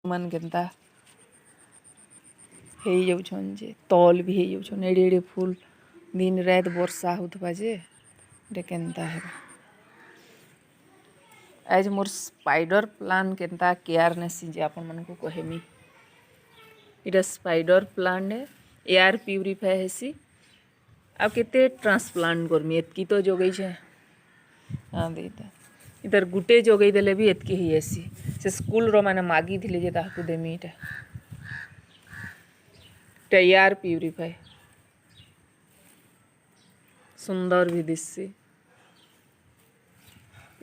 मन केनता हे जाउछन जे तल भी हे जाउछन एडे एडे फूल दिन रात वर्षा होतबा जे एटा केनता हेबा। आज मोर स्पाइडर प्लांट केनता केयर नेसी जे आपन मन को कहेमी। इटा स्पाइडर प्लांट है एयर प्यूरीफाई हेसी आ केते ट्रांसप्लांट करमी एतकी तो जोगई छे। हाँ देता इधर गुटे जोगई देले भी एतकी ही ऐसी से स्कूल रो माने मागी थिले जे ताकू देमी इटा एयर प्यूरीफाई सुंदर भी दिससी।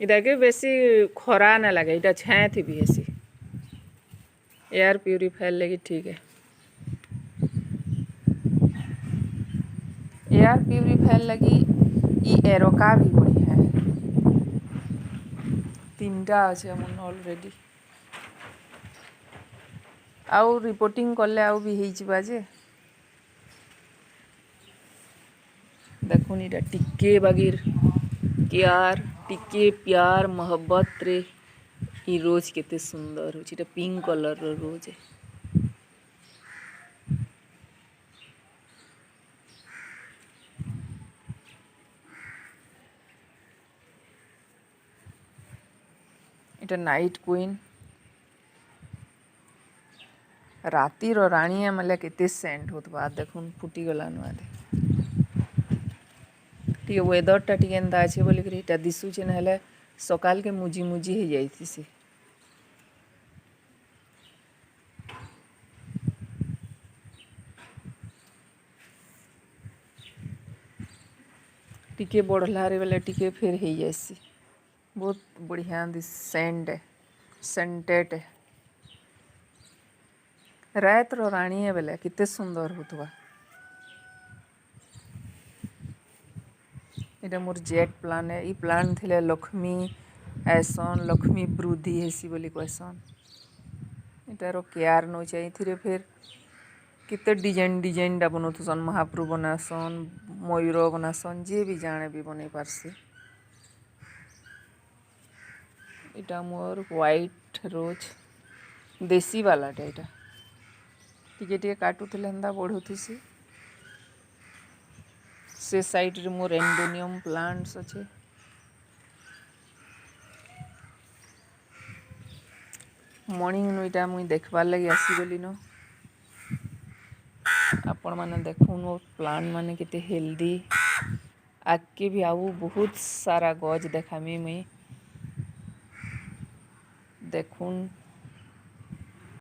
इटा के बेसी खरा ना लगे इटा छाए थी भी हेसी एयर प्यूरीफाई लगी ठीक है। एयर प्यूरीफायर लगी ई एरोका भी बढ़िया है। तीनटा अच्छे मन ऑलरेडी आउ रिपोर्टिंग कले आउ भी ही जिबा जे देखुन इटा टिके बागिर केयर टिके प्यार मोहब्बत रे ई रोज केते सुंदर हो इटा पिंक कलर रो रोज है। इटा नाइट क्वीन राती रो रानी मतलब केते सेंट होत बा देखुन फुटी गला नुआदे टी वेदर टा टी एंदा अच्छे बोली करी इटा दिसु छे नहले सकाल के मुजी मुजी हे जाइथि से टिके बढ़ला रे बेले टिके फिर हे जाइसी बहुत बढ़िया दिस सेंट है सेंटेड है। रात रो रानी है बेले कितने सुंदर होतबा। इटा मोर जेट प्लान है ई प्लान थिले लक्ष्मी ऐसन लक्ष्मी वृद्धि हेसी बोली कहसन इटारो केयर नौ चाहिए थिरे फिर कितने डिजाइन डिजाइन टा बनौथुसन महाप्रभु बनासन मयूर बनासन जे भी जाने भी बनै पारसी। इटा मोर व्हाइट रोज देसी वाला टा इटा टिके टिके काटुथिले हेंदा बढ़ुथिसी से साइड रे मोर एंडोनियम प्लांट्स अच्छे मॉर्निंग नु इटा मुई देखबार लगी आसीगली न आपण माने देखुन मोर प्लांट माने केते हेल्दी आगे भी आउ बहुत सारा गज देखामी मुई देखुन